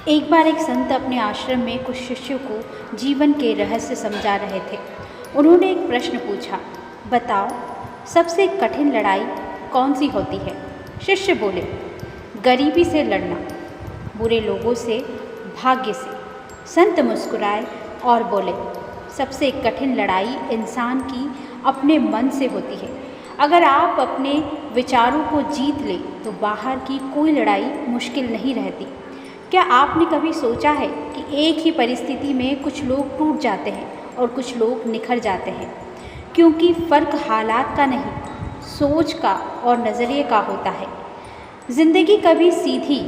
एक बार एक संत अपने आश्रम में कुछ शिष्यों को जीवन के रहस्य समझा रहे थे। उन्होंने एक प्रश्न पूछा, बताओ सबसे कठिन लड़ाई कौन सी होती है। शिष्य बोले, गरीबी से लड़ना, बुरे लोगों से, भाग्य से। संत मुस्कुराए और बोले, सबसे कठिन लड़ाई इंसान की अपने मन से होती है। अगर आप अपने विचारों को जीत ले तो बाहर की कोई लड़ाई मुश्किल नहीं रहती। क्या आपने कभी सोचा है कि एक ही परिस्थिति में कुछ लोग टूट जाते हैं और कुछ लोग निखर जाते हैं, क्योंकि फ़र्क हालात का नहीं, सोच का और नज़रिए का होता है। ज़िंदगी कभी सीधी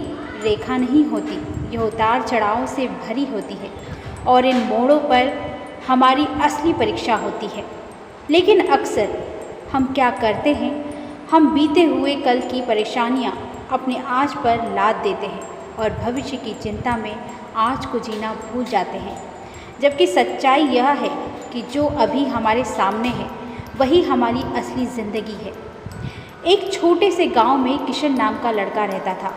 रेखा नहीं होती, यह उतार चढ़ाव से भरी होती है और इन मोड़ों पर हमारी असली परीक्षा होती है। लेकिन अक्सर हम क्या करते हैं, हम बीते हुए कल की परेशानियां अपने आज पर लाद देते हैं और भविष्य की चिंता में आज को जीना भूल जाते हैं। जबकि सच्चाई यह है कि जो अभी हमारे सामने है वही हमारी असली ज़िंदगी है। एक छोटे से गांव में किशन नाम का लड़का रहता था।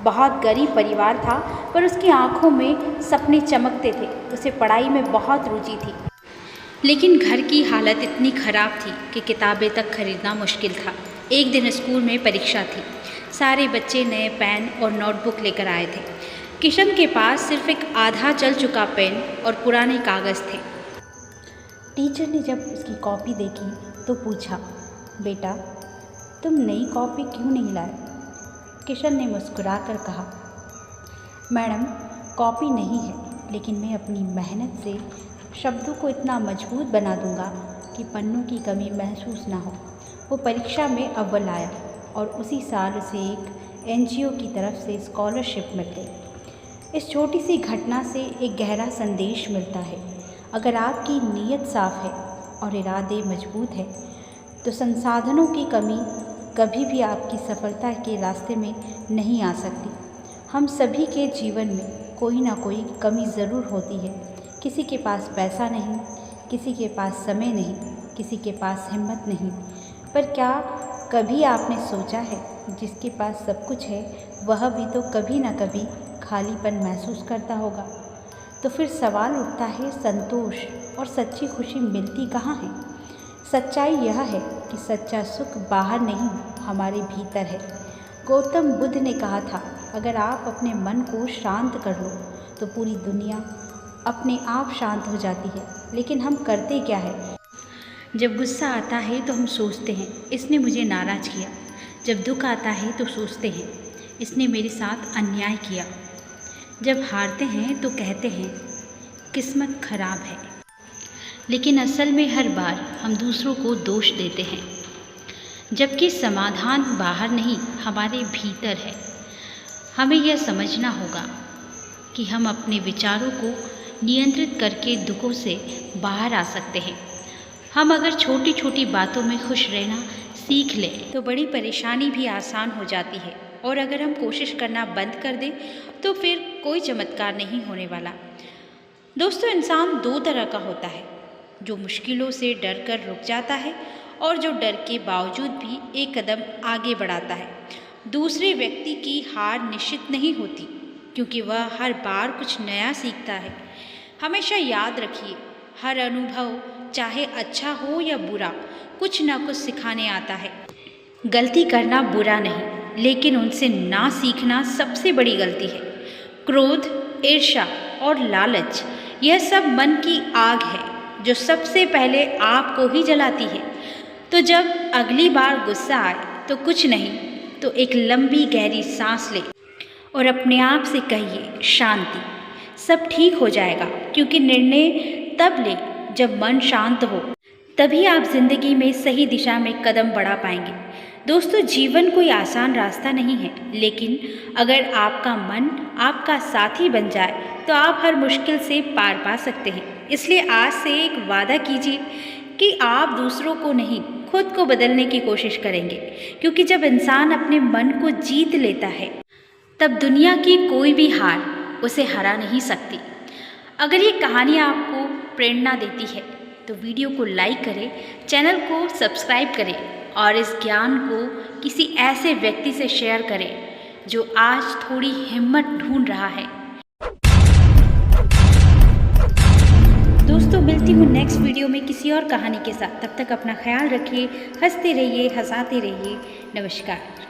बहुत गरीब परिवार था, पर उसकी आंखों में सपने चमकते थे। उसे पढ़ाई में बहुत रुचि थी, लेकिन घर की हालत इतनी ख़राब थी कि किताबें तक खरीदना मुश्किल था। एक दिन स्कूल में परीक्षा थी। सारे बच्चे नए पेन और नोटबुक लेकर आए थे। किशन के पास सिर्फ एक आधा जल चुका पेन और पुराने कागज़ थे। टीचर ने जब उसकी कॉपी देखी तो पूछा, बेटा तुम नई कॉपी क्यों नहीं लाए। किशन ने मुस्कुराकर कहा, मैडम कॉपी नहीं है, लेकिन मैं अपनी मेहनत से शब्दों को इतना मजबूत बना दूंगा कि पन्नों की कमी महसूस ना हो। वो परीक्षा में अव्वल आया और उसी साल उसे एक एनजीओ की तरफ से स्कॉलरशिप मिल गई। इस छोटी सी घटना से एक गहरा संदेश मिलता है। अगर आपकी नीयत साफ है और इरादे मजबूत है तो संसाधनों की कमी कभी भी आपकी सफलता के रास्ते में नहीं आ सकती। हम सभी के जीवन में कोई ना कोई कमी ज़रूर होती है। किसी के पास पैसा नहीं, किसी के पास समय नहीं, किसी के पास हिम्मत नहीं। पर क्या कभी आपने सोचा है, जिसके पास सब कुछ है वह भी तो कभी ना कभी खालीपन महसूस करता होगा। तो फिर सवाल उठता है, संतोष और सच्ची खुशी मिलती कहाँ है। सच्चाई यह है कि सच्चा सुख बाहर नहीं, हमारे भीतर है। गौतम बुद्ध ने कहा था, अगर आप अपने मन को शांत कर लो तो पूरी दुनिया अपने आप शांत हो जाती है। लेकिन हम करते क्या है, जब गुस्सा आता है तो हम सोचते हैं इसने मुझे नाराज़ किया। जब दुख आता है तो सोचते हैं इसने मेरे साथ अन्याय किया। जब हारते हैं तो कहते हैं किस्मत खराब है। लेकिन असल में हर बार हम दूसरों को दोष देते हैं, जबकि समाधान बाहर नहीं, हमारे भीतर है। हमें यह समझना होगा कि हम अपने विचारों को नियंत्रित करके दुखों से बाहर आ सकते हैं। हम अगर छोटी छोटी बातों में खुश रहना सीख लें तो बड़ी परेशानी भी आसान हो जाती है। और अगर हम कोशिश करना बंद कर दें तो फिर कोई चमत्कार नहीं होने वाला। दोस्तों, इंसान दो तरह का होता है, जो मुश्किलों से डर कर रुक जाता है और जो डर के बावजूद भी एक कदम आगे बढ़ाता है। दूसरे व्यक्ति की हार निश्चित नहीं होती, क्योंकि वह हर बार कुछ नया सीखता है। हमेशा याद रखिए, हर अनुभव चाहे अच्छा हो या बुरा, कुछ ना कुछ सिखाने आता है। गलती करना बुरा नहीं, लेकिन उनसे ना सीखना सबसे बड़ी गलती है। क्रोध, ईर्ष्या और लालच, यह सब मन की आग है जो सबसे पहले आपको ही जलाती है। तो जब अगली बार गुस्सा आए तो कुछ नहीं तो एक लंबी गहरी सांस ले और अपने आप से कहिए, शांति, सब ठीक हो जाएगा। क्योंकि निर्णय तब ले जब मन शांत हो, तभी आप जिंदगी में सही दिशा में कदम बढ़ा पाएंगे। दोस्तों, जीवन कोई आसान रास्ता नहीं है, लेकिन अगर आपका मन आपका साथी बन जाए तो आप हर मुश्किल से पार पा सकते हैं। इसलिए आज से एक वादा कीजिए कि आप दूसरों को नहीं, खुद को बदलने की कोशिश करेंगे। क्योंकि जब इंसान अपने मन को जीत लेता है तब दुनिया की कोई भी हार उसे हरा नहीं सकती। अगर ये कहानी आपको प्रेरणा देती है तो वीडियो को लाइक करें, चैनल को सब्सक्राइब करें और इस ज्ञान को किसी ऐसे व्यक्ति से शेयर करें जो आज थोड़ी हिम्मत ढूंढ रहा है। मिलती हूँ नेक्स्ट वीडियो में किसी और कहानी के साथ। तब तक अपना ख्याल रखिए, हंसते रहिए, हंसाते रहिए। नमस्कार।